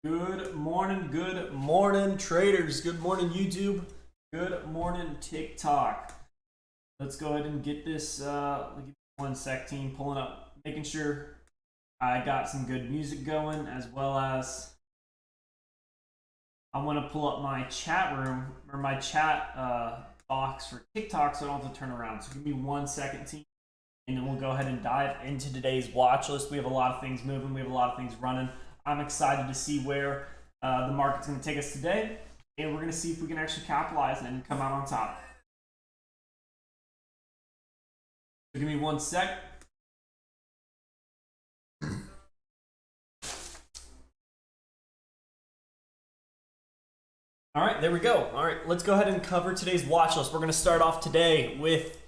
Good morning, traders. Good morning, YouTube. Good morning, TikTok. Let's go ahead and get this. Give me 1 sec, team. Pulling up, making sure I got some good music going, as well as I want to pull up my chat room or my chat box for TikTok, so I don't have to turn around. So give me 1 second, team, and then we'll go ahead and dive into today's watch list. We have a lot of things moving. We have a lot of things running. I'm excited to see where the market's going to take us today, and we're going to see if we can actually capitalize and come out on top. So give me 1 sec. All right, there we go. All right, let's go ahead and cover today's watch list. We're going to start off today with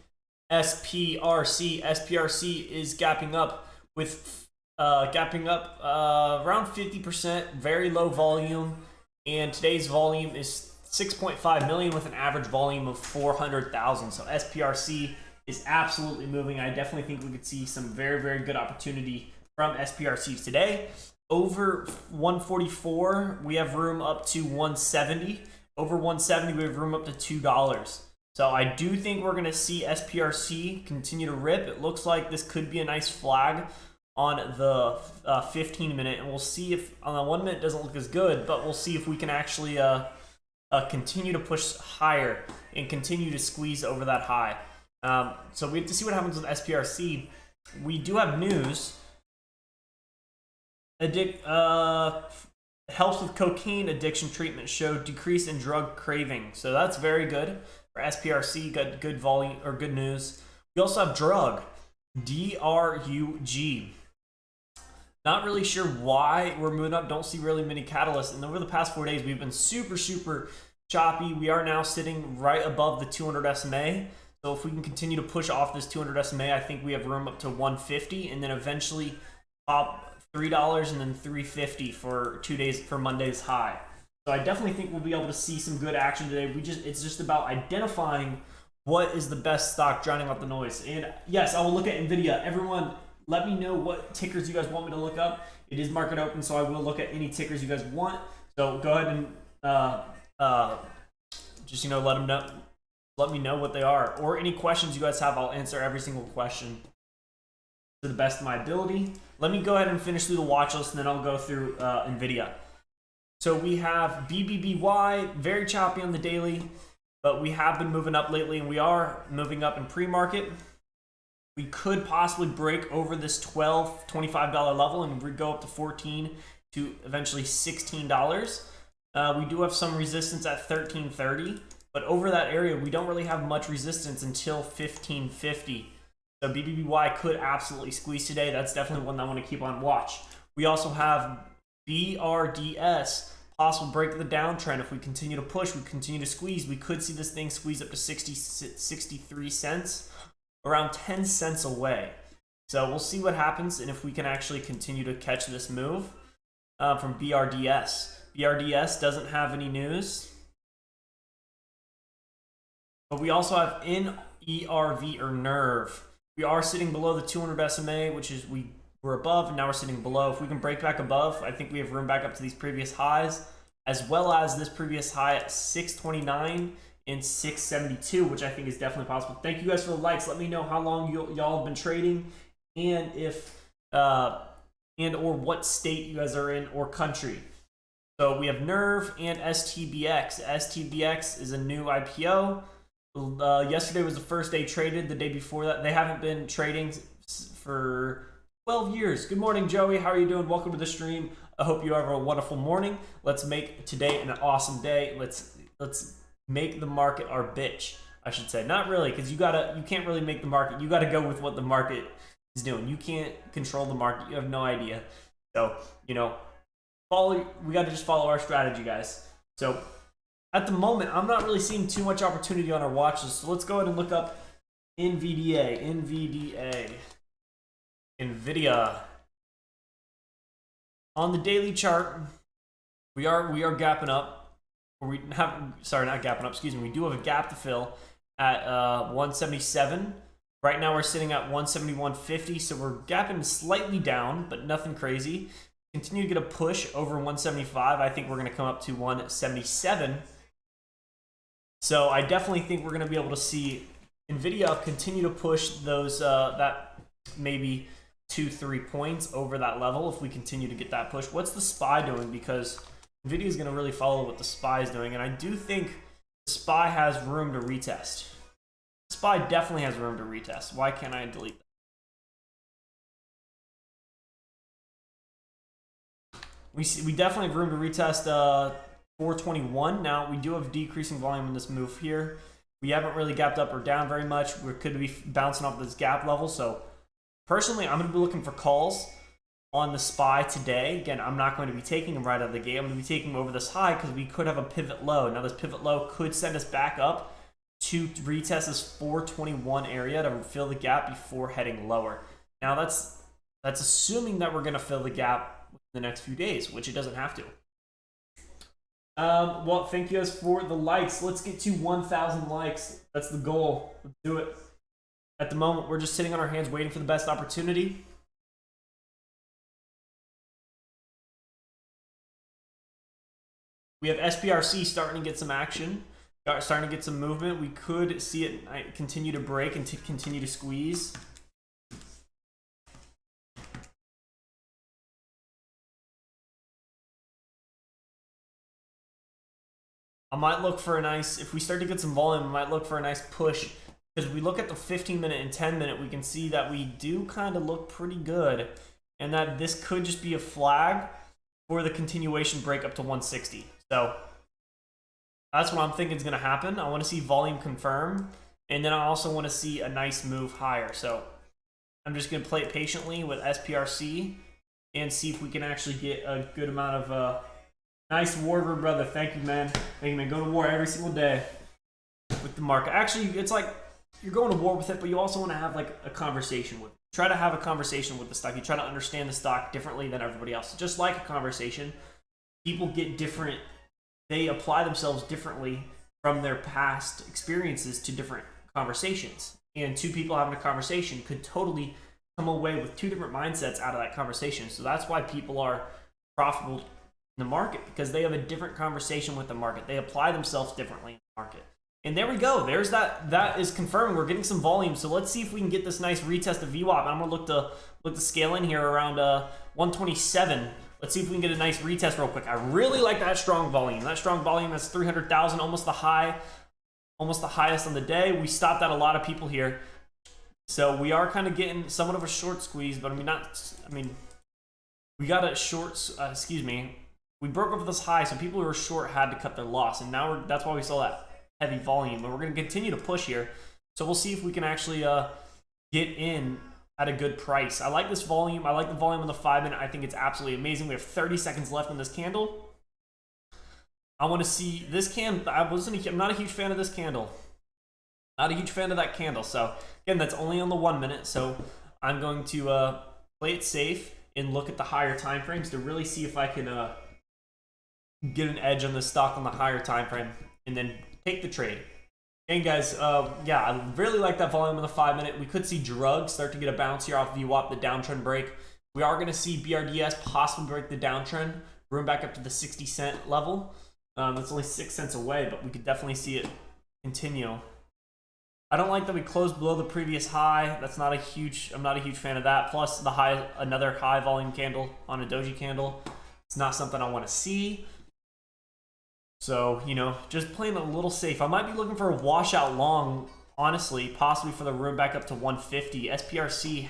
SPRC. SPRC is gapping up with around 50%, very low volume, and today's volume is 6.5 million with an average volume of 400,000. So SPRC is absolutely moving. I definitely think we could see some very, very good opportunity from SPRC today. Over 144, we have room up to 170. Over 170, we have room up to $2. So I do think we're going to see SPRC continue to rip. It looks like this could be a nice flag on the 15 minute, and we'll see if on the 1 minute doesn't look as good, but we'll see if we can actually continue to push higher and continue to squeeze over that high. So we have to see what happens with SPRC. We do have news. Helps with cocaine addiction treatment showed decrease in drug craving. So that's very good for SPRC. Got good volume or good news. We also have drug, DRUG. Not really sure why we're moving up. Don't see really many catalysts. And over the past 4 days, we've been super choppy. We are now sitting right above the 200 SMA. So if we can continue to push off this 200 SMA, I think we have room up to 150, and then eventually pop $3 and then $3.50 for 2 days for Monday's high. So I definitely think we'll be able to see some good action today. It's just about identifying what is the best stock, drowning out the noise. And yes, I will look at NVIDIA. Everyone, let me know what tickers you guys want me to look up. It is market open, so I will look at any tickers you guys want. So go ahead and just let me know what they are, or any questions you guys have. I'll answer every single question to the best of my ability. Let me go ahead and finish through the watch list, and then I'll go through NVIDIA. So we have BBBY, very choppy on the daily, but we have been moving up lately, and we are moving up in pre-market. We could possibly break over this $25 level and we go up to 14 to eventually $16. We do have some resistance at 13.30, but over that area, we don't really have much resistance until 15.50. So BBBY could absolutely squeeze today. That's definitely one that I want to keep on watch. We also have BRDS, possible break of the downtrend. If we continue to push, we continue to squeeze, we could see this thing squeeze up to 63 cents, around 10 cents away. So we'll see what happens and if we can actually continue to catch this move from BRDS. BRDS doesn't have any news. But we also have NERV or NERV. We are sitting below the 200 SMA, which is we were above, and now we're sitting below. If we can break back above, I think we have room back up to these previous highs, as well as this previous high at 629 and 672, which I think is definitely possible. Thank you guys for the likes. Let me know how long y'all have been trading, and if and or what state you guys are in or country. So we have NERV and STBX. STBX is a new IPO. Yesterday was the first day traded. The day before that, they haven't been trading for 12 years. Good morning, Joey. How are you doing? Welcome to the stream. I hope you have a wonderful morning. Let's make today an awesome day. Let's make the market our bitch, I should say. Not really, because you can't really make the market. You gotta go with what the market is doing. You can't control the market. You have no idea. So, we gotta just follow our strategy, guys. So at the moment, I'm not really seeing too much opportunity on our watch list. So let's go ahead and look up NVIDIA. On the daily chart, we are gapping up. We do have a gap to fill at 177. Right now we're sitting at 171.50, so we're gapping slightly down, but nothing crazy. continue to get a push over 175, I think we're going to come up to 177. So I definitely think we're going to be able to see NVIDIA continue to push those that maybe 2-3 points over that level if we continue to get that push. What's the SPY doing? Because NVIDIA is going to really follow what the SPY is doing, and I do think the SPY has room to retest. The SPY definitely has room to retest. Why can't I delete that? We definitely have room to retest 421. Now we do have decreasing volume in this move here. We haven't really gapped up or down very much. We could be bouncing off this gap level. So personally, I'm going to be looking for calls on the SPY today. Again, I'm not going to be taking them right out of the gate. I'm going to be taking them over this high because we could have a pivot low. Now this pivot low could send us back up to retest this 421 area to fill the gap before heading lower. Now that's assuming that we're going to fill the gap the next few days, which it doesn't have to. Well, thank you guys for the likes. Let's get to 1,000 likes. That's the goal. Let's do it. At the moment, we're just sitting on our hands waiting for the best opportunity. We have SPRC starting to get some action, starting to get some movement. We could see it continue to break and to continue to squeeze. I might look for a nice, if we start to get some volume, I might look for a nice push. Because if we look at the 15-minute and 10-minute, we can see that we do kind of look pretty good. And that this could just be a flag for the continuation break up to 160. So that's what I'm thinking is going to happen. I want to see volume confirm. And then I also want to see a nice move higher. So I'm just going to play it patiently with SPRC and see if we can actually get a good amount of... Nice war room, brother. Thank you, man. Thank you, man. Go to war every single day with the market. Actually, it's like you're going to war with it, but you also want to have like a conversation with it. Try to have a conversation with the stock. You try to understand the stock differently than everybody else. Just like a conversation, people get different. They apply themselves differently from their past experiences to different conversations. And two people having a conversation could totally come away with two different mindsets out of that conversation. So that's why people are profitable the market, because they have a different conversation with the market. They apply themselves differently in the market. And there we go. There's that is confirming we're getting some volume. So let's see if we can get this nice retest of VWAP. I'm gonna look to scale in here around 127. Let's see if we can get a nice retest real quick. I really like that strong volume. That strong volume is 300,000, almost the highest on the day. We stopped out a lot of people here. So we are kind of getting somewhat of a short squeeze, but we got a short, we broke over this high, so people who were short had to cut their loss, and now that's why we saw that heavy volume. But we're going to continue to push here, so we'll see if we can actually get in at a good price. I like this volume. I like the volume on the 5-minute. I think it's absolutely amazing. We have 30 seconds left on this candle. I want to see this candle. I'm not a huge fan of this candle. Not a huge fan of that candle. So again, that's only on the 1 minute. So I'm going to play it safe and look at the higher time frames to really see if I can get an edge on the stock on the higher time frame and then take the trade. And guys, yeah, I really like that volume in the 5-minute. We could see drugs start to get a bounce here off VWAP, the downtrend break. We are going to see BRDS possibly break the downtrend, room back up to the 60-cent level. That's only 6 cents away, but we could definitely see it continue. I don't like that we closed below the previous high. I'm not a huge fan of that. Plus the another high volume candle on a doji candle. It's not something I want to see. So, just playing a little safe. I might be looking for a washout long, honestly, possibly for the room back up to 150. SPRC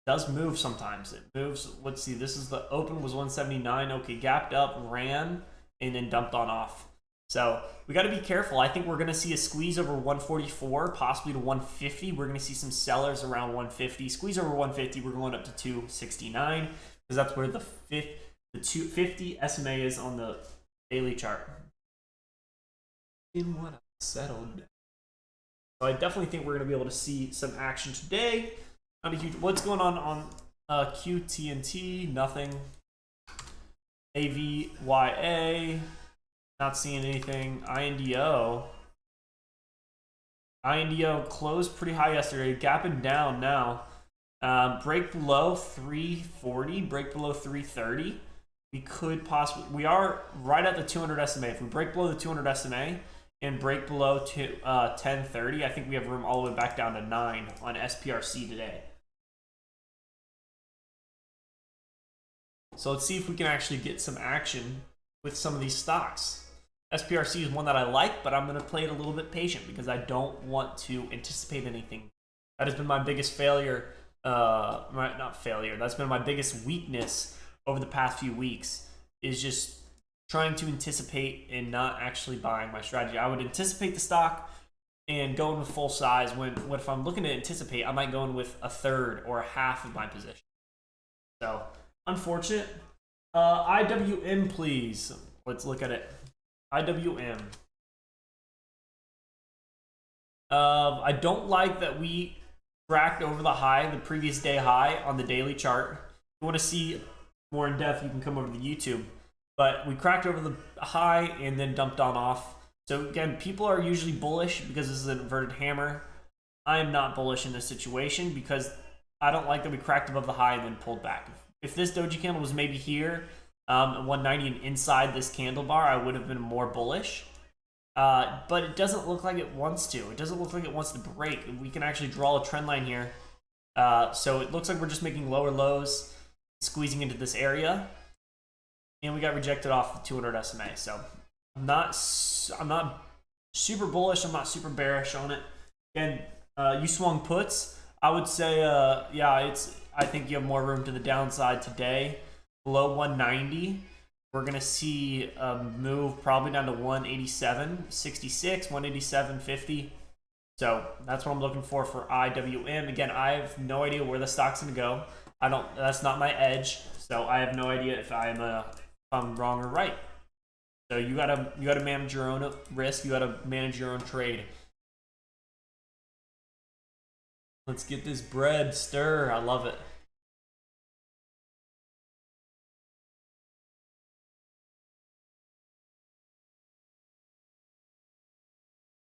does move sometimes. It moves. Let's see. This is the open was 179. Okay, gapped up, ran, and then dumped on off. So we got to be careful. I think we're going to see a squeeze over 144, possibly to 150. We're going to see some sellers around 150. Squeeze over 150. We're going up to 269 because that's where the 250 SMA is on the daily chart. In what I settled. So I definitely think we're going to be able to see some action today. Not a huge. What's going on QTNT? Nothing. AVYA. Not seeing anything. INDO closed pretty high yesterday, gapping down now. Break below 340, break below 330. We could possibly, we are right at the 200 SMA. If we break below the 200 SMA and break below 1030, I think we have room all the way back down to 9 on SPRC today. So let's see if we can actually get some action with some of these stocks. SPRC is one that I like, but I'm going to play it a little bit patient because I don't want to anticipate anything. That has been my biggest failure. Not failure. That's been my biggest weakness over the past few weeks, is just trying to anticipate and not actually buying my strategy. I would anticipate the stock and go in with full size. When if I'm looking to anticipate, I might go in with a third or a half of my position. So unfortunate. IWM, please. Let's look at it. IWM. I don't like that we cracked over the high, the previous day high on the daily chart. If you want to see more in depth, you can come over to YouTube. But we cracked over the high and then dumped on off. So again, people are usually bullish because this is an inverted hammer. I am not bullish in this situation because I don't like that we cracked above the high and then pulled back. If this doji candle was maybe here, 190 and inside this candle bar, I would have been more bullish. But it doesn't look like it wants to. It doesn't look like it wants to break. We can actually draw a trend line here. So it looks like we're just making lower lows, squeezing into this area. And we got rejected off the 200 SMA. So I'm not super bullish. I'm not super bearish on it. Again, you swung puts. I would say, yeah, I think you have more room to the downside today. Below 190, we're going to see a move probably down to 187.66, 187.50. So that's what I'm looking for IWM. Again, I have no idea where the stock's going to go. That's not my edge. So I have no idea if I'm wrong or right. So you gotta manage your own risk. You gotta manage your own trade. Let's get this bread stir. I love it.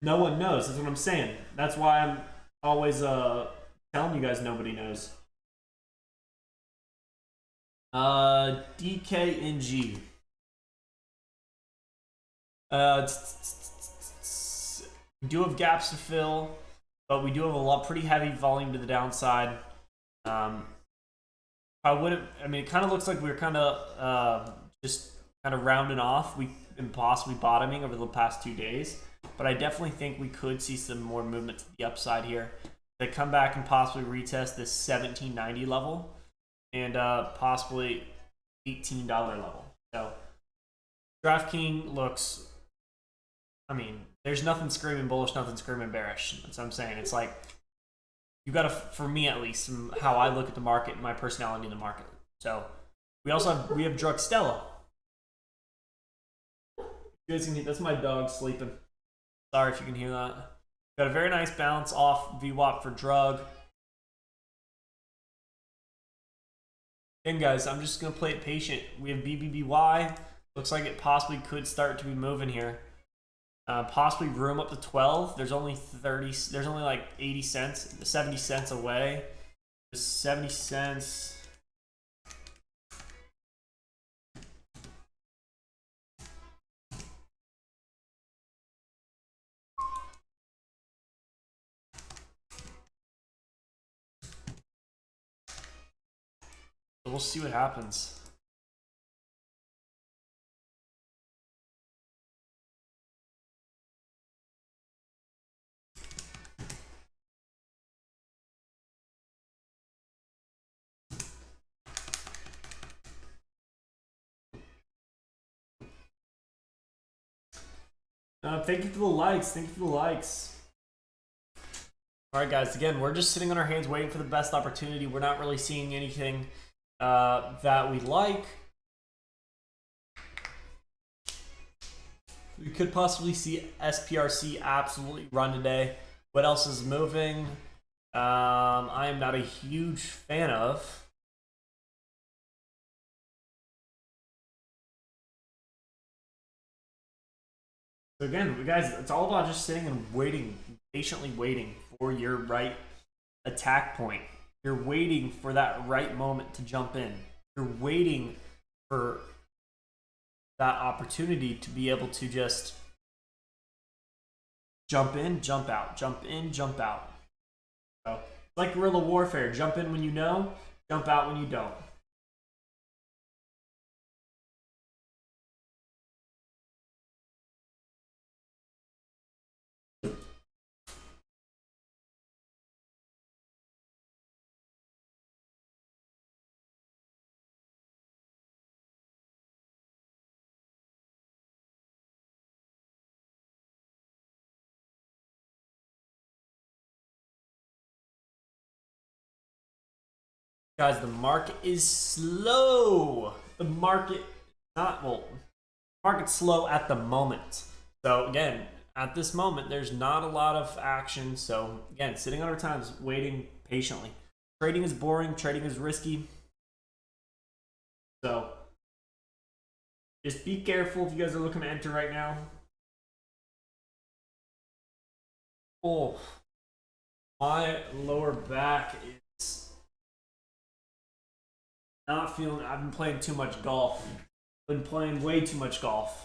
No one knows. That's what I'm saying. That's why I'm always telling you guys nobody knows. DKNG. We do have gaps to fill, but we do have a pretty heavy volume to the downside. I mean, it kind of looks like we're kind of just kind of rounding off. We've been possibly bottoming over the past 2 days, but I definitely think we could see some more movement to the upside here. They come back and possibly retest this 1790 level and possibly $18 level. So DraftKings looks, I mean, there's nothing screaming bullish, nothing screaming bearish. That's what I'm saying. It's like, you got to, for me at least, how I look at the market and my personality in the market. So we have Drug Stella. You guys can hear, that's my dog sleeping. Sorry if you can hear that. Got a very nice bounce off VWAP for drug. Again, guys, I'm just going to play it patient. We have BBBY. Looks like it possibly could start to be moving here. Possibly room up to 12. There's only like 80 cents, 70 cents away. 70 cents. We'll see what happens. Thank you for the likes. Thank you for the likes. All right, guys. Again, we're just sitting on our hands waiting for the best opportunity. We're not really seeing anything that we like. We could possibly see SPRC absolutely run today. What else is moving? I am not a huge fan of. So again, guys, it's all about just sitting and waiting, patiently waiting for your right attack point. You're waiting for that right moment to jump in. You're waiting for that opportunity to be able to just jump in, jump out, jump in, jump out. So it's like guerrilla warfare. Jump in when you know, jump out when you don't. Guys, the market is slow. The market not well. Market's slow at the moment. So again, at this moment, there's not a lot of action. So again, sitting on our times, waiting patiently. Trading is boring. Trading is risky. So just be careful if you guys are looking to enter right now. Oh, my lower back is not feeling. I've been playing too much golf. Been playing way too much golf.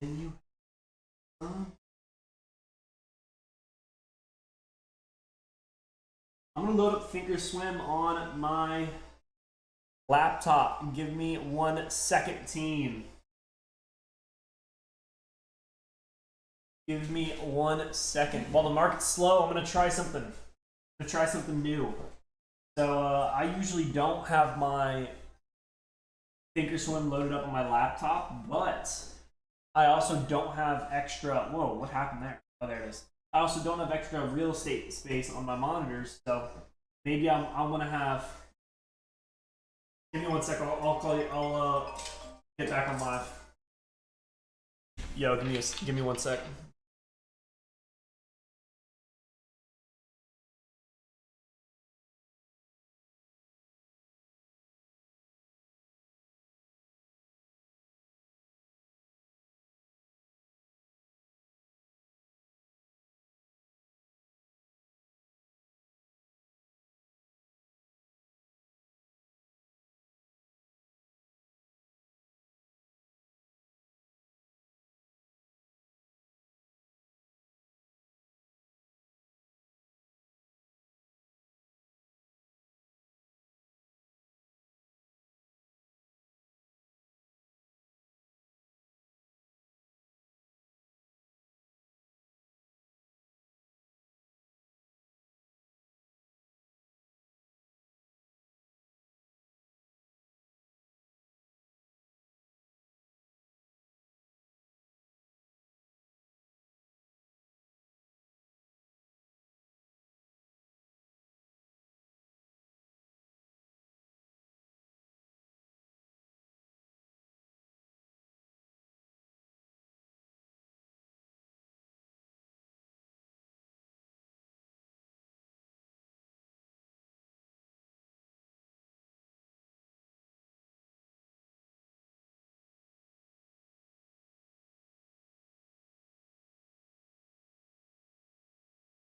Can you? I'm gonna load up Thinkorswim on my laptop. Give me 1 second, team. Give me 1 second. While the market's slow, I'm gonna try something. I'm gonna try something new. So I usually don't have my Thinkorswim loaded up on my laptop, but I also don't have extra. Whoa, what happened there? Oh, there it is. I also don't have extra real estate space on my monitors, so maybe I'm gonna have. Give me 1 second. I'll call you. I'll get back on live. Yo, give me 1 second.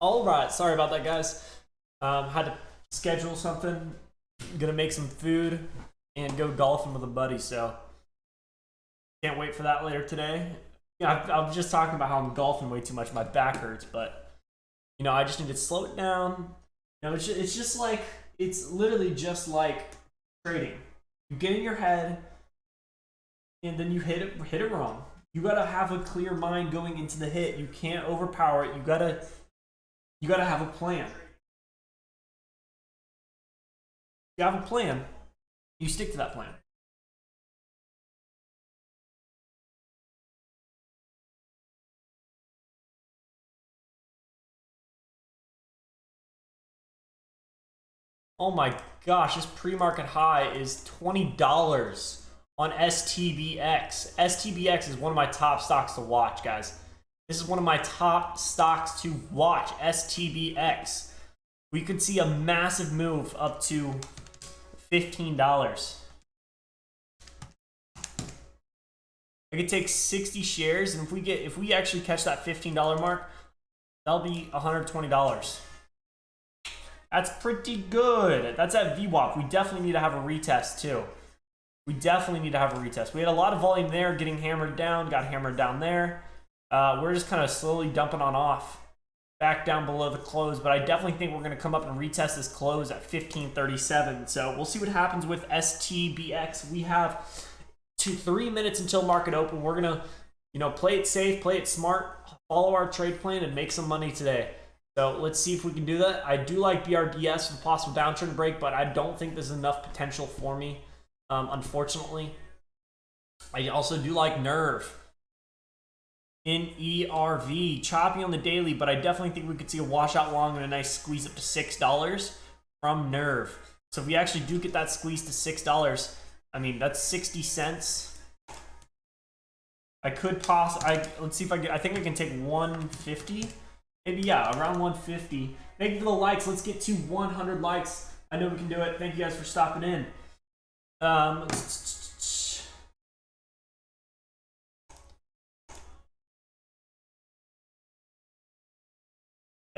All right, sorry about that, guys. Had to schedule something. Gonna make some food and go golfing with a buddy. So can't wait for that later today. Yeah, I was just talking about how I'm golfing way too much. My back hurts, but I just need to slow it down. It's just like it's literally just like trading. You get in your head, and then you hit it wrong. You gotta have a clear mind going into the hit. You can't overpower it. You gotta have a plan. You have a plan. You stick to that plan. Oh my gosh, this pre-market high is $20 on STBX. STBX is one of my top stocks to watch, guys. This is one of my top stocks to watch, STBX. We could see a massive move up to $15. I could take 60 shares, and if we actually catch that $15 mark, that'll be $120. That's pretty good. That's at VWAP. We definitely need to have a retest too. We definitely need to have a retest. We had a lot of volume there, getting hammered down, got hammered down there. We're just kind of slowly dumping on off, back down below the close, but I definitely think we're going to come up and retest this close at 1537. So we'll see what happens with STBX. We have 3 minutes until market open. We're going to, play it safe, play it smart, follow our trade plan, and make some money today. So let's see if we can do that. I do like BRDS with possible downtrend break, but I don't think there's enough potential for me, unfortunately. I also do like Nerve in ERV. Choppy on the daily, but I definitely think we could see a washout long and a nice squeeze up to $6 from Nerve. So if we actually do get that squeeze to $6, I mean, that's 60 cents. I could let's see if I think I can take 150. Maybe, yeah, around 150. Thank you for the likes. Let's get to 100 likes. I know we can do it. Thank you guys for stopping in.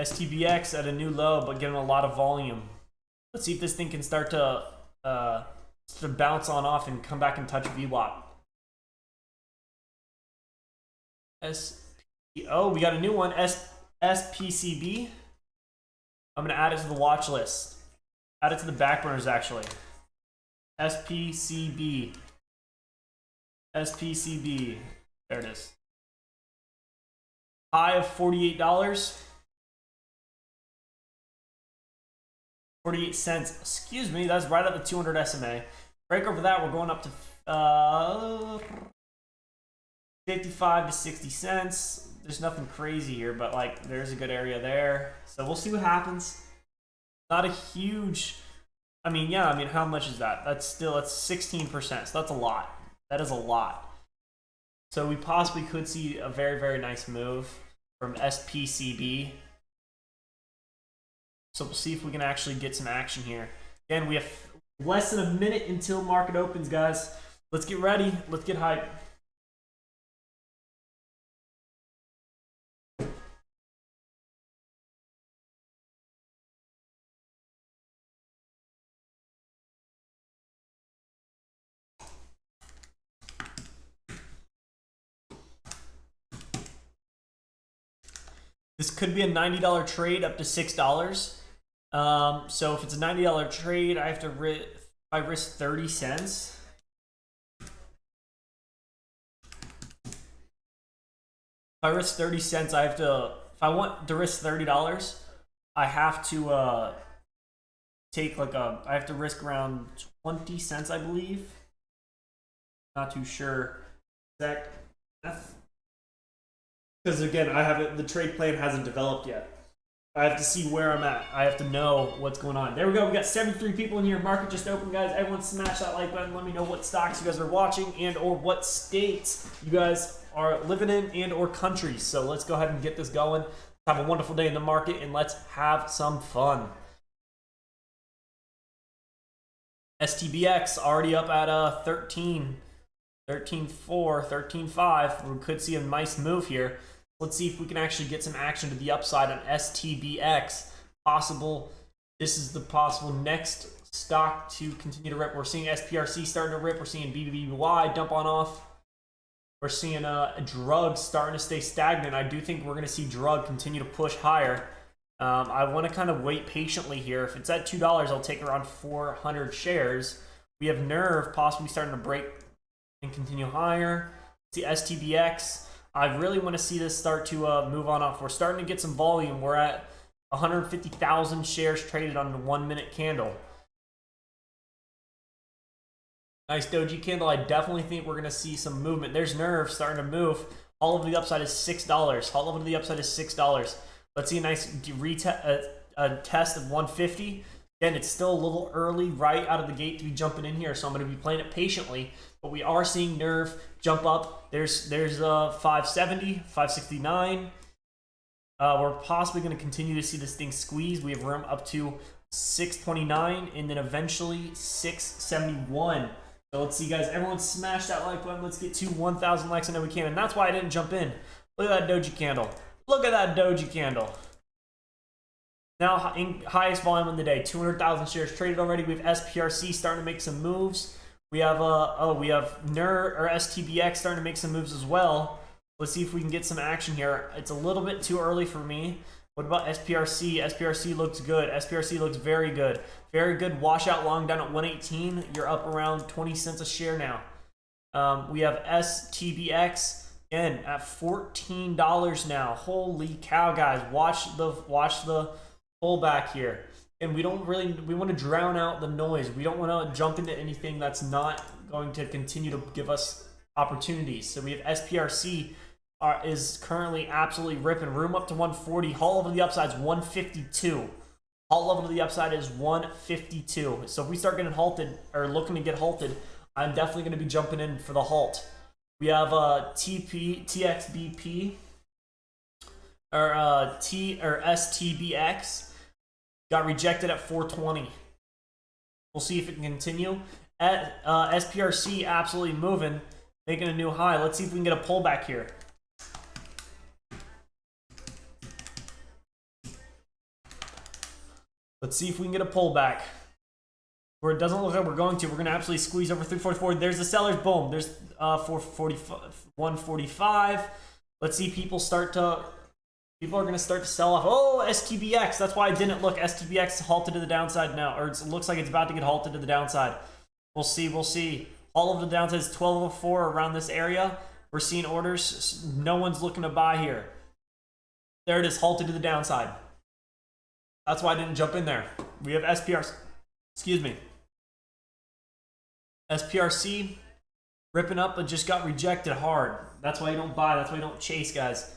STBX at a new low, but getting a lot of volume. Let's see if this thing can start to bounce on off and come back and touch VWAP. Oh, we got a new one. SPCB. I'm going to add it to the watch list. Add it to the back burners, actually. SPCB. SPCB. There it is. High of $48. 48 cents. Excuse me. That's right at the 200 SMA. Break over that. We're going up to 55 to 60 cents. There's nothing crazy here, but like there's a good area there. So we'll see what happens. Not a huge, how much is that? That's 16%. So that's a lot. That is a lot. So we possibly could see a very, very nice move from SPCB. So we'll see if we can actually get some action here. Again, we have less than a minute until market opens, guys. Let's get ready. Let's get hyped. This could be a $90 trade up to $6. So if it's a $90 trade, I have to risk 30 cents. If I risk 30 cents, if I want to risk $30, I have to take I have to risk around 20 cents, I believe. Not too sure. Exact. Because again, the trade plan hasn't developed yet. I have to see where I'm at. I have to know what's going on. There we go. We got 73 people in here. Market just opened, guys. Everyone smash that like button. Let me know what stocks you guys are watching and or what states you guys are living in and or countries. So let's go ahead and get this going. Have a wonderful day in the market and let's have some fun. STBX already up at 13, 13.4, 13.5. We could see a nice move here. Let's see if we can actually get some action to the upside on STBX. This is the possible next stock to continue to rip. We're seeing SPRC starting to rip. We're seeing BBBY dump on off. We're seeing drug starting to stay stagnant. I do think we're going to see drug continue to push higher. I want to kind of wait patiently here. If it's at $2, I'll take around 400 shares. We have Nerve possibly starting to break and continue higher. See STBX. I really want to see this start to move on off. We're starting to get some volume. We're at 150,000 shares traded on the 1 minute candle. Nice doji candle. I definitely think we're going to see some movement. There's Nerve starting to move. All over the upside is $6. All over the upside is $6. Let's see a nice test of 150. Again, it's still a little early right out of the gate to be jumping in here, so I'm going to be playing it patiently. But we are seeing nerve jump up. There's 570, 569. We're possibly going to continue to see this thing squeeze. We have room up to 629 and then eventually 671. So let's see, guys. Everyone smash that like button. Let's get to 1,000 likes. I know we can. And that's why I didn't jump in. Look at that doji candle. Look at that doji candle. Now, in highest volume of the day, 200,000 shares traded already. We have SPRC starting to make some moves. We have we have NER or STBX starting to make some moves as well. Let's see if we can get some action here. It's a little bit too early for me. What about SPRC? SPRC looks good. SPRC looks very good. Very good washout long down at 118. You're up around 20 cents a share now. We have STBX again at $14 now. Holy cow, guys! Watch the pullback here. And we want to drown out the noise. We don't want to jump into anything that's not going to continue to give us opportunities. So we have SPRC is currently absolutely ripping. Room up to 140. Haul over to the upside is 152. Haul over to the upside is 152. So if we start getting halted or looking to get halted, I'm definitely going to be jumping in for the halt. We have TXBP or STBX. Got rejected at 420. We'll see if it can continue. SPRC absolutely moving, making a new high. Let's see if we can get a pullback here. Let's see if we can get a pullback. Where it doesn't look like we're going to. We're going to absolutely squeeze over 344. There's the sellers. Boom. There's 145. Let's see people are going to start to sell off. Oh, STBX. That's why I didn't look. STBX halted to the downside now. Or it looks like it's about to get halted to the downside. We'll see. We'll see. All of the downside is 1204 around this area. We're seeing orders. No one's looking to buy here. There it is. Halted to the downside. That's why I didn't jump in there. We have SPRC. Excuse me. SPRC ripping up but just got rejected hard. That's why you don't buy. That's why you don't chase, guys.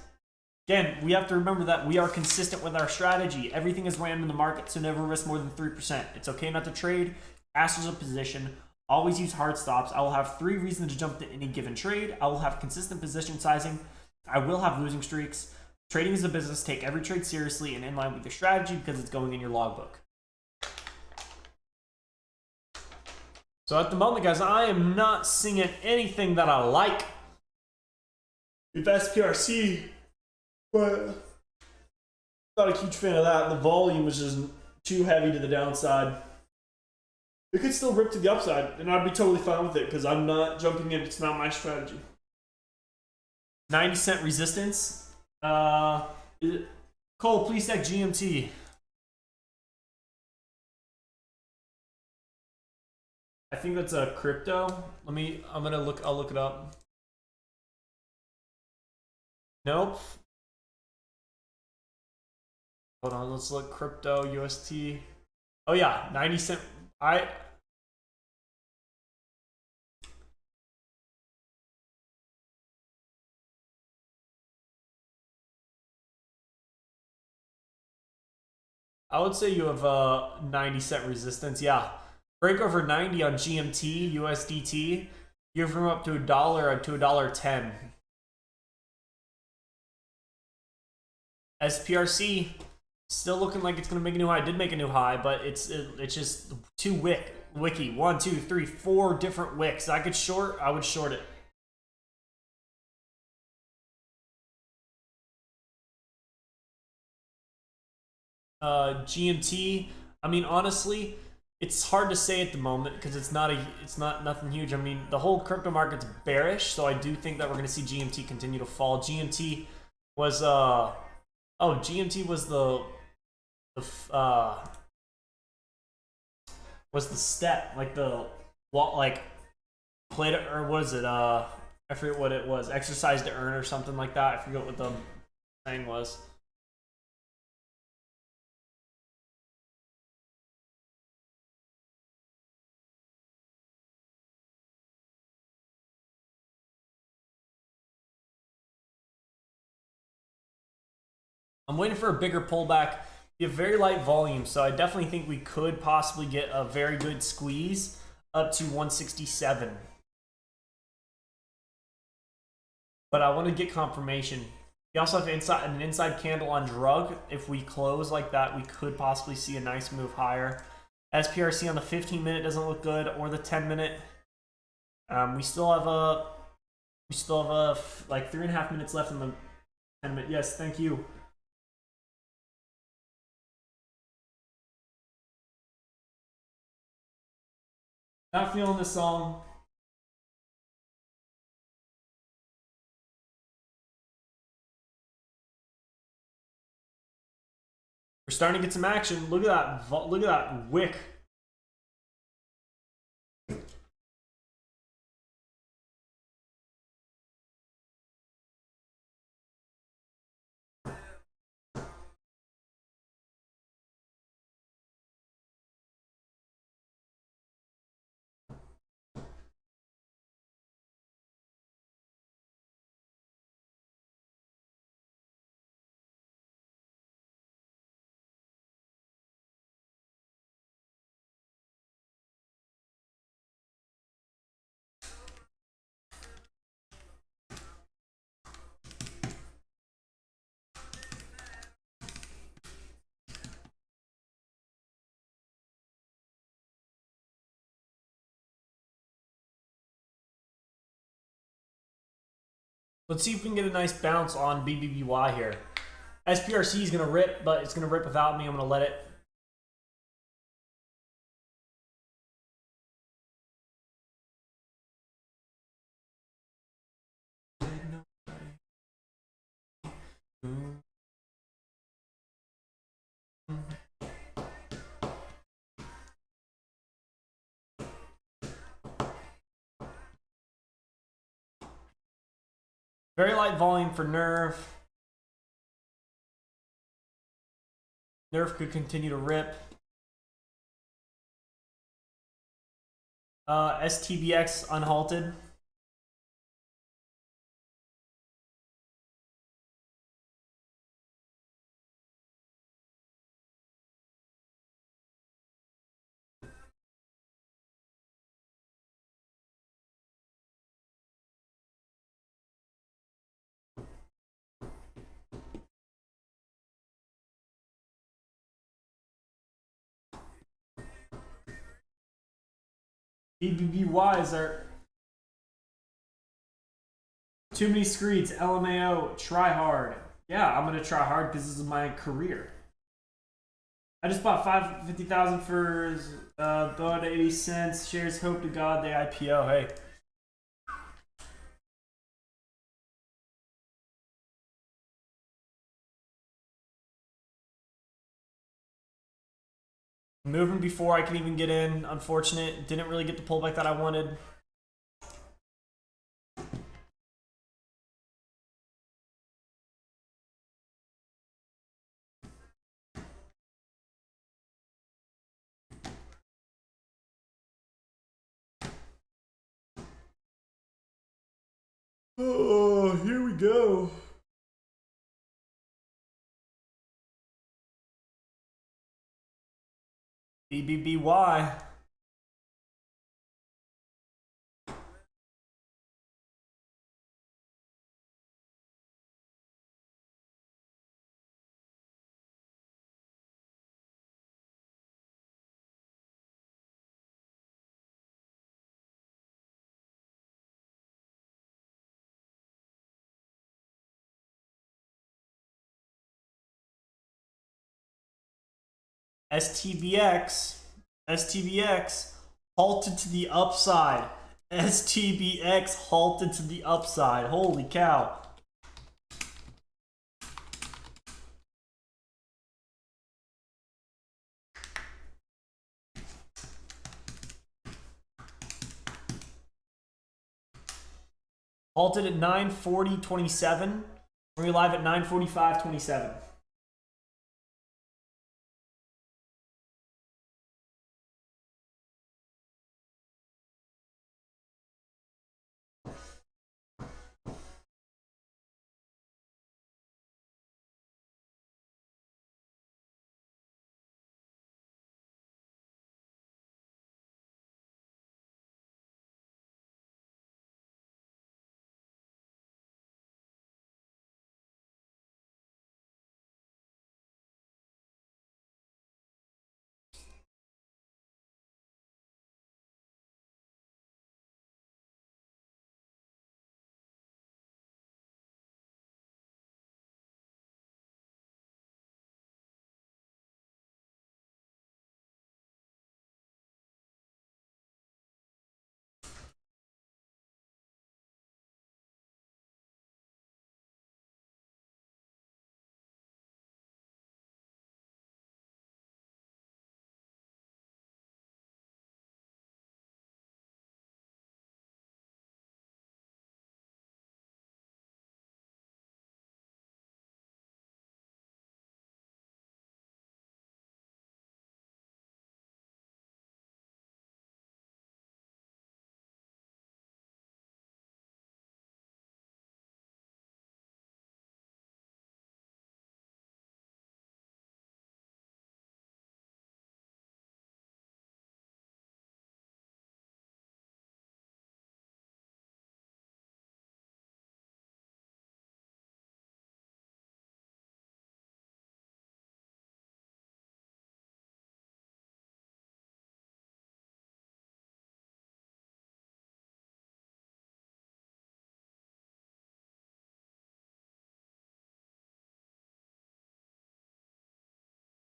Again, we have to remember that we are consistent with our strategy. Everything is random in the market, so never risk more than 3%. It's okay not to trade. Ask a position. Always use hard stops. I will have 3 reasons to jump to any given trade. I will have consistent position sizing. I will have losing streaks. Trading is a business. Take every trade seriously and in line with your strategy because it's going in your logbook. So at the moment, guys, I am not seeing anything that I like. If SPRC, but not a huge fan of that. The volume is just too heavy to the downside. It could still rip to the upside, and I'd be totally fine with it because I'm not jumping in. It's not my strategy. 90-cent resistance. Cole, please stack GMT. I think that's a crypto. I'll look it up. Nope. Hold on, let's look crypto UST. Oh yeah, 90 cent. I would say you have 90-cent resistance. Yeah. Break over 90 on GMT, USDT. You have room up to $1 to $1.10. SPRC still looking like it's going to make a new high. It did make a new high, but it's just too wicky. 1, 2, 3, 4 different wicks. I would short it. GMT. I mean, honestly, it's hard to say at the moment because it's not nothing huge. I mean, the whole crypto market's bearish, so I do think that we're going to see GMT continue to fall. GMT was GMT was the step, like played it, or what is it? I forget what it was. Exercise to earn or something like that. I forget what the thing was. I'm waiting for a bigger pullback be a very light volume, so I definitely think we could possibly get a very good squeeze up to 167. But I want to get confirmation. We also have an inside candle on drug. If we close like that, we could possibly see a nice move higher. SPRC on the 15-minute doesn't look good, or the 10-minute. We still have like 3.5 minutes left in the 10-minute. Yes, thank you. Not feeling this song. We're starting to get some action. Look at that. Look at that wick. Let's see if we can get a nice bounce on BBBY here. SPRC is going to rip, but it's going to rip without me. I'm going to let it. Very light volume for Nerve. Nerve could continue to rip. STBX unhalted. BBBYs are too many screeds. LMAO, try hard. Yeah, I'm gonna try hard because this is my career. I just bought 50,000 for about 80 cents. Shares, hope to God they IPO. Hey. Moving before I can even get in. Unfortunate. Didn't really get the pullback that I wanted. Oh, here we go. BBBY. STBX halted to the upside. STBX halted to the upside. Holy cow. Halted at 9:40.27. We're live at 9:45.27.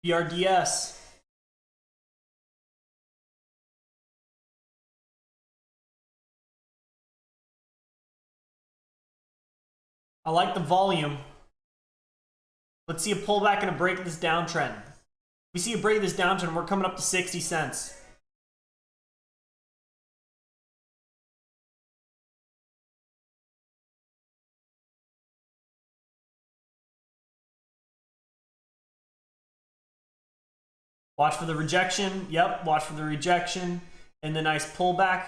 BRDS. I like the volume. Let's see a pullback and a break of this downtrend. We see a break of this downtrend, we're coming up to 60 cents. Watch for the rejection. Yep, watch for the rejection and the nice pullback.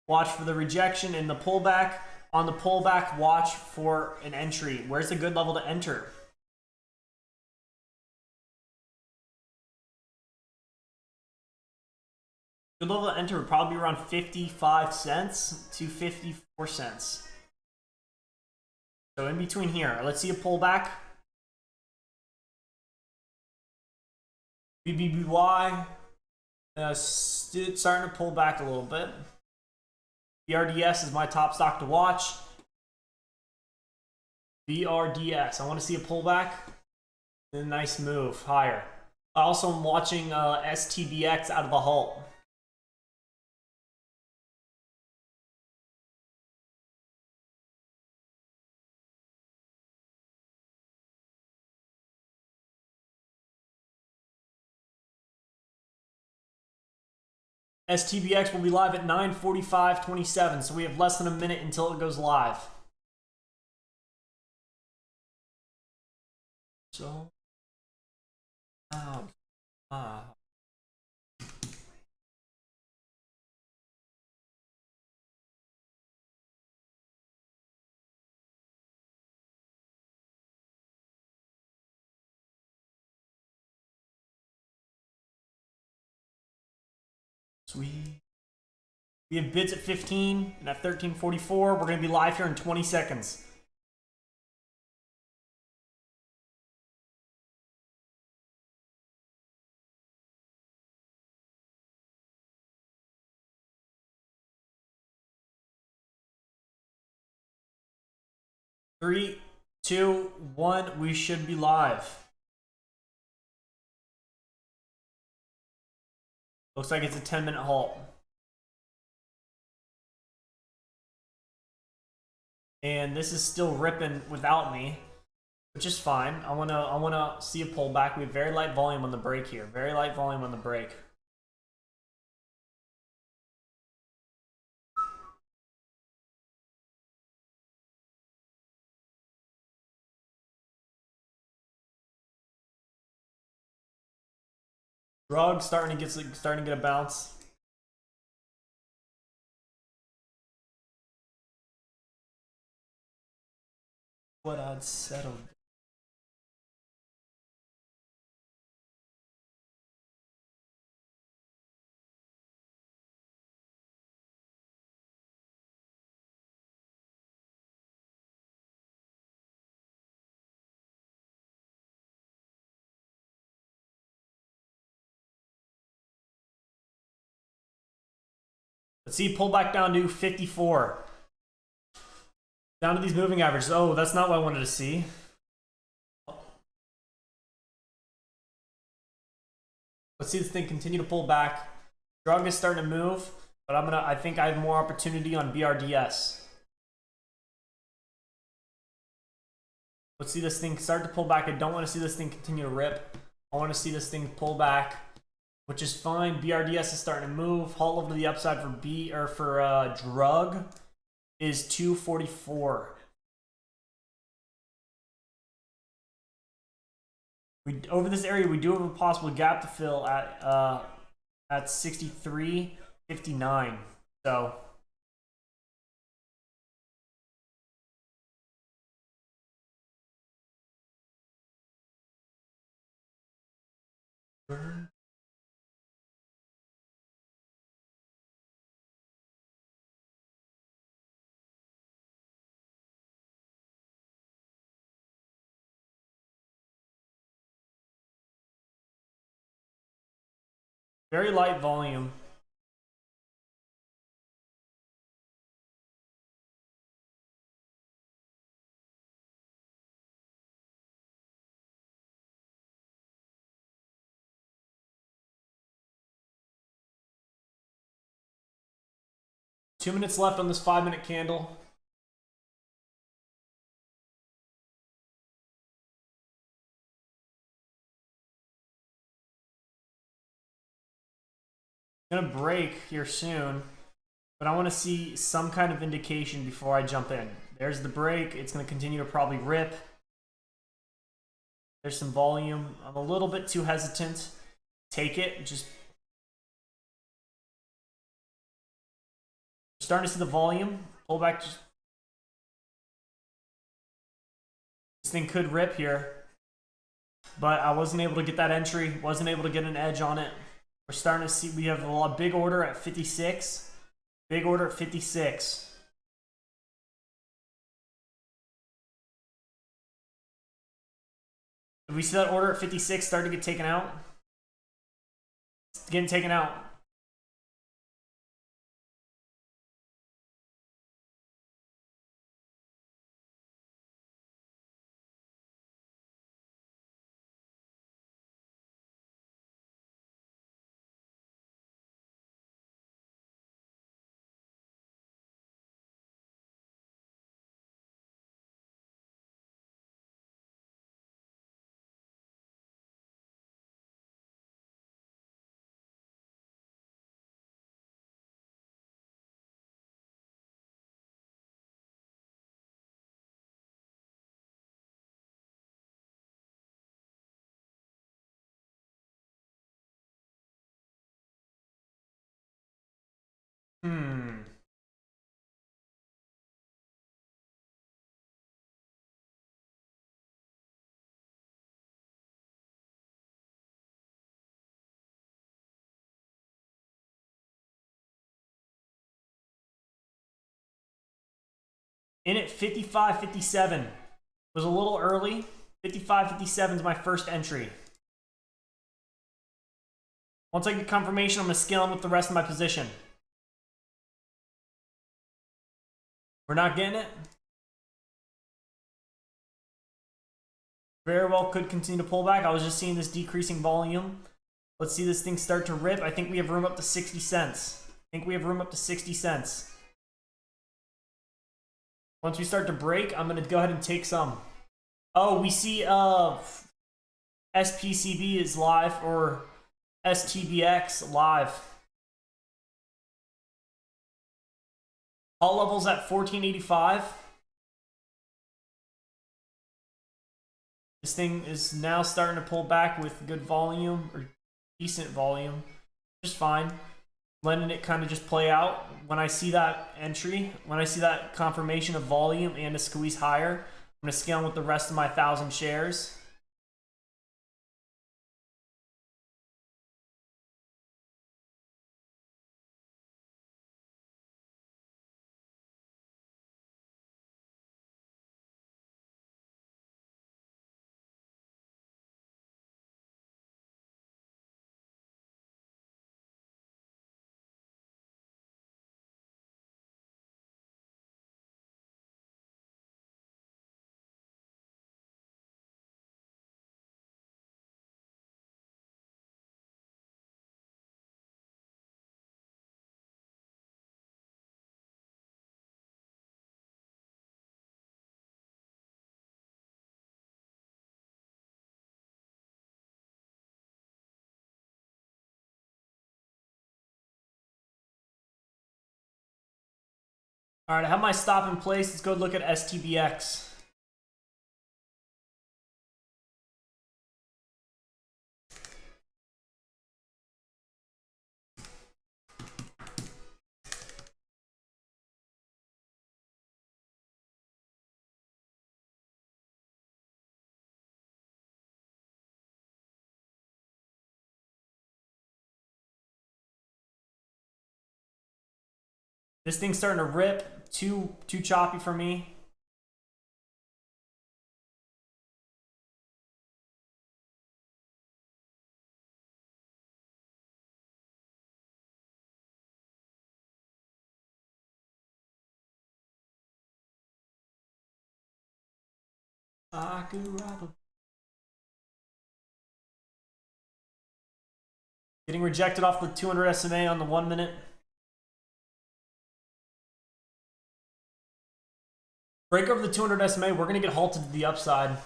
Watch for the rejection and the pullback. On the pullback, watch for an entry. Where's a good level to enter? Good level to enter would probably be around 55 cents to 54 cents. So in between here, let's see a pullback. BBBY starting to pull back a little bit. BRDS is my top stock to watch. BRDS, I want to see a pullback and a nice move higher. I also am watching STBX out of the halt. STBX will be live at 9:45:27, so we have less than a minute until it goes live. So, sweet. We have bids at 15 and at 13:44. We're going to be live here in 20 seconds. Three, two, one. We should be live. Looks like it's a 10-minute halt. And this is still ripping without me, which is fine. I wanna see a pullback. We have very light volume on the break here. Very light volume on the break. Drug starting to get a bounce. What I'd settled. Let's see, pull back down to 54. Down to these moving averages. Oh, that's not what I wanted to see. Let's see this thing continue to pull back. Drug is starting to move, but I think I have more opportunity on BRDS. Let's see this thing start to pull back. I don't want to see this thing continue to rip. I want to see this thing pull back, which is fine. BRDS is starting to move. Halt over to the upside for drug is 244. Over this area, we do have a possible gap to fill at 63.59. So very light volume. 2 minutes left on this 5-minute candle. Gonna break here soon, but I want to see some kind of indication before I jump in. There's the break. It's going to continue to probably rip. There's some volume. I'm a little bit too hesitant. Take it. Just starting to see the volume. Pull back. This thing could rip here, but I wasn't able to get that entry. Wasn't able to get an edge on it. We're starting to see we have a big order at 56. Big order at 56. If we see that order at 56 start to get taken out, it's getting taken out. In at 55.57. Was a little early. 55.57 is my first entry. Once I get confirmation, I'm going to scale in with the rest of my position. We're not getting it. Very well could continue to pull back. I was just seeing this decreasing volume. Let's see this thing start to rip. I think we have room up to 60 cents. I think we have room up to 60 cents. Once we start to break, I'm going to go ahead and take some. Oh, we see SPCB is live, or STBX live. All levels at 1485. This thing is now starting to pull back with good volume, or decent volume. Just fine. Letting it kind of just play out. When I see that entry, when I see that confirmation of volume and a squeeze higher, I'm going to scale with the rest of my 1,000 shares. All right, I have my stop in place. Let's go look at STBX. This thing's starting to rip. Too choppy for me. Getting rejected off the 200 SMA on the 1 minute. Break over the 200 SMA. We're going to get halted to the upside.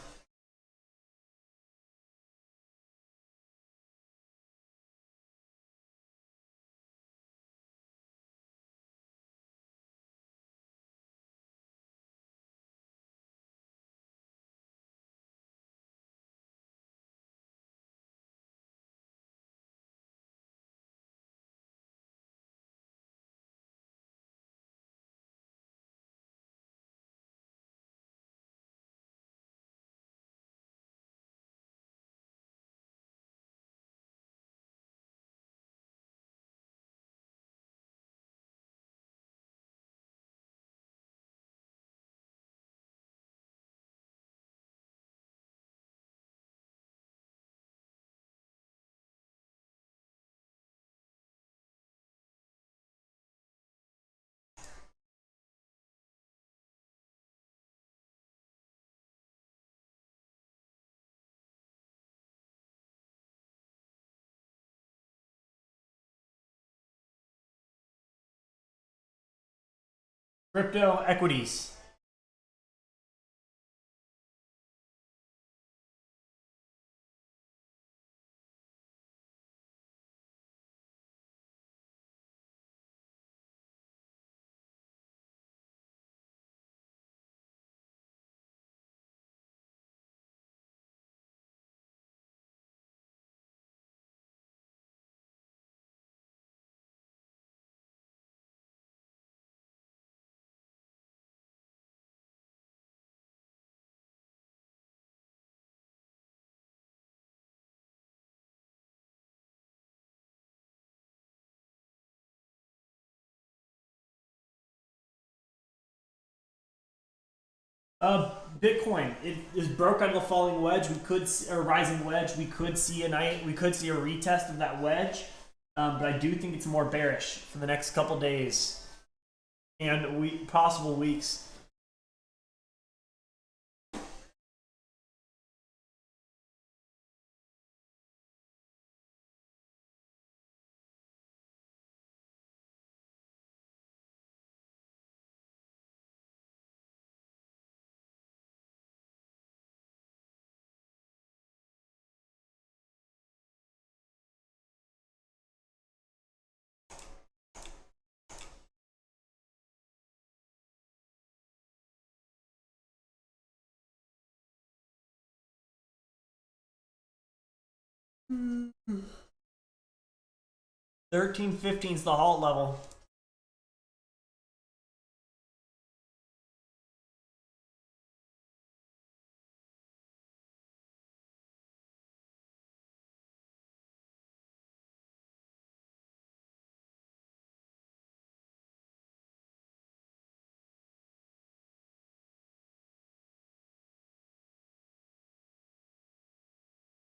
Crypto equities. Bitcoin, it is broke out of the falling wedge. We could see, or rising wedge. We could see a retest of that wedge, but I do think it's more bearish for the next couple days and possible weeks. Mm-hmm. 13.15 is the halt level.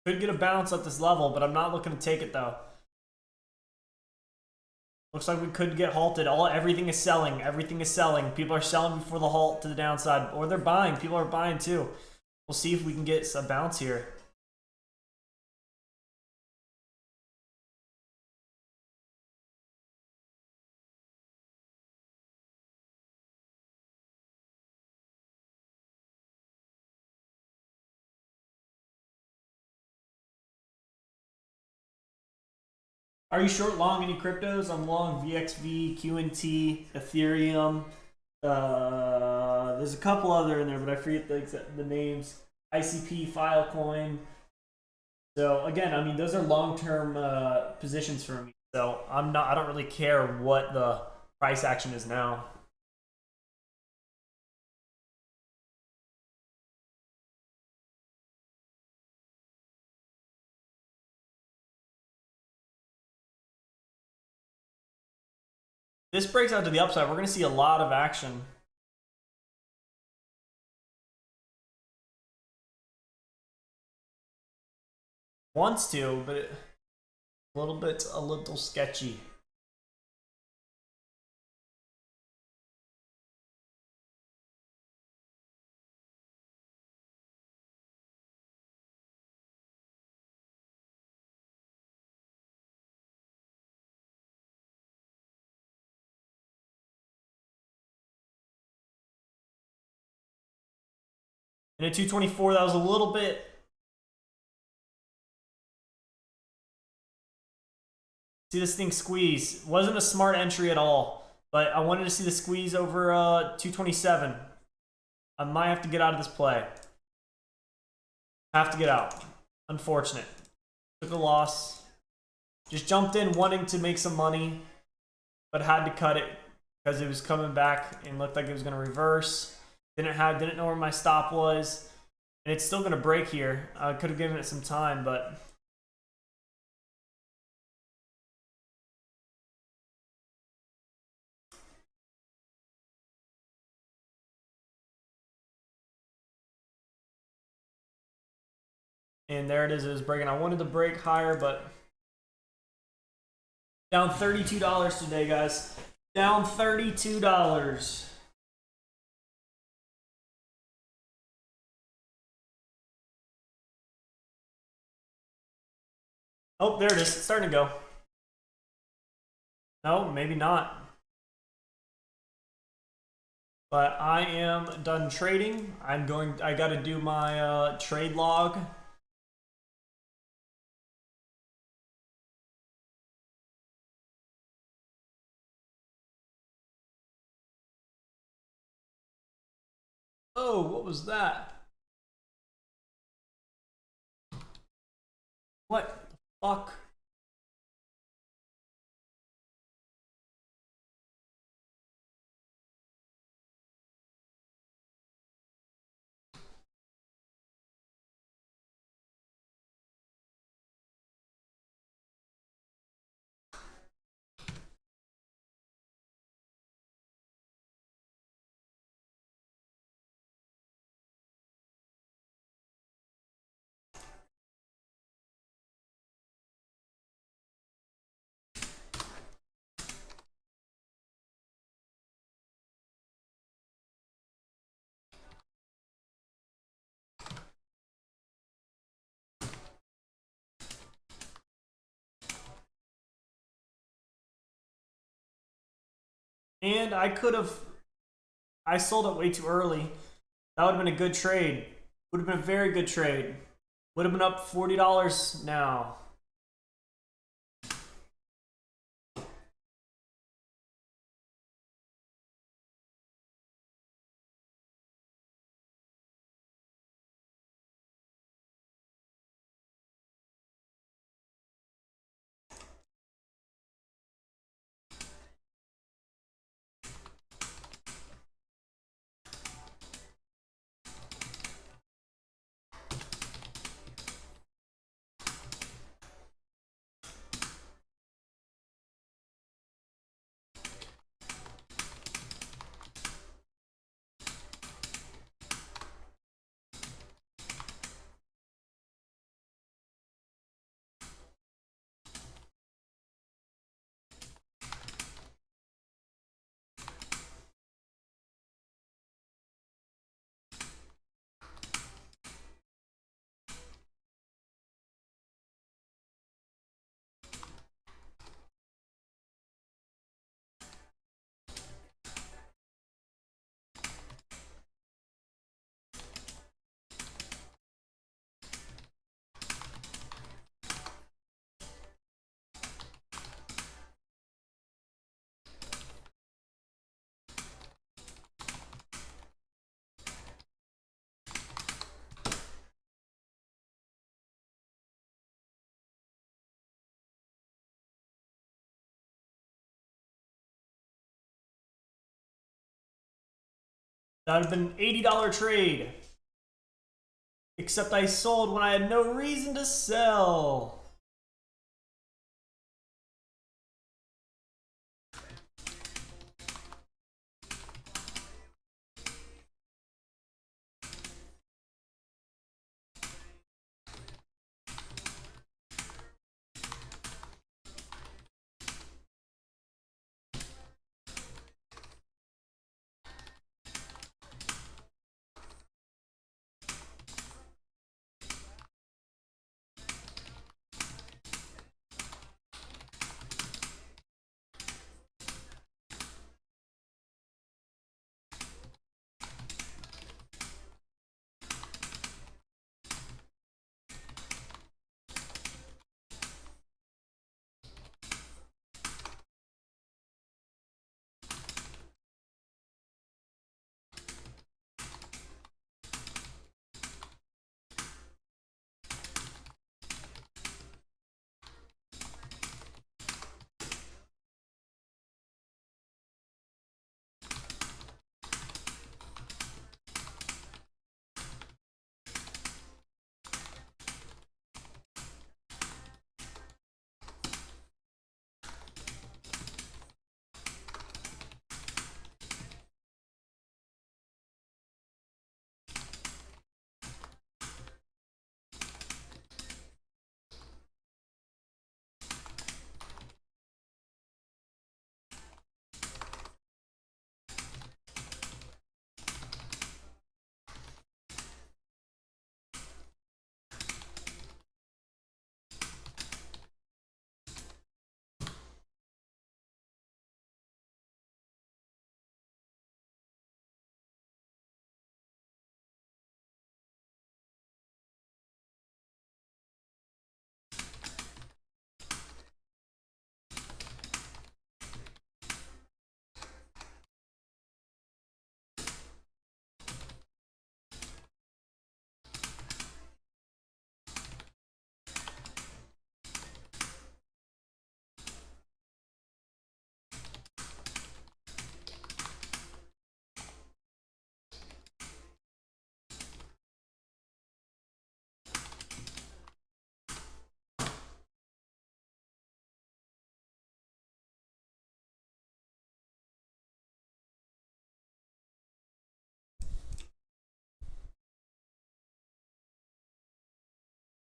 Could get a bounce at this level, but I'm not looking to take it though. Looks like we could get halted. Everything is selling. Everything is selling. People are selling before the halt to the downside, or they're buying. People are buying too. We'll see if we can get a bounce here. Are you short long any cryptos? I'm long VXV, QNT, Ethereum. There's a couple other in there, but I forget the names. ICP, Filecoin. So again, I mean, those are long-term positions for me. So I don't really care what the price action is now. This breaks out to the upside. We're going to see a lot of action. Wants to, but a little sketchy. And at 224, that was a little bit. See this thing squeeze. Wasn't a smart entry at all, but I wanted to see the squeeze over 227. I might have to get out of this play. Have to get out. Unfortunate. Took a loss. Just jumped in wanting to make some money, but had to cut it because it was coming back and looked like it was going to reverse. Didn't know where my stop was, and it's still going to break here. I could have given it some time, but and there it is. It was breaking. I wanted to break higher, but down $32 today, guys. Down $32. Oh, there it is. It's starting to go. No, maybe not. But I am done trading. I got to do my trade log. Oh, what was that? What the fuck? And I sold it way too early. That would have been a good trade. Would have been a very good trade. Would have been up $40 now. That would have been an $80 trade. Except I sold when I had no reason to sell.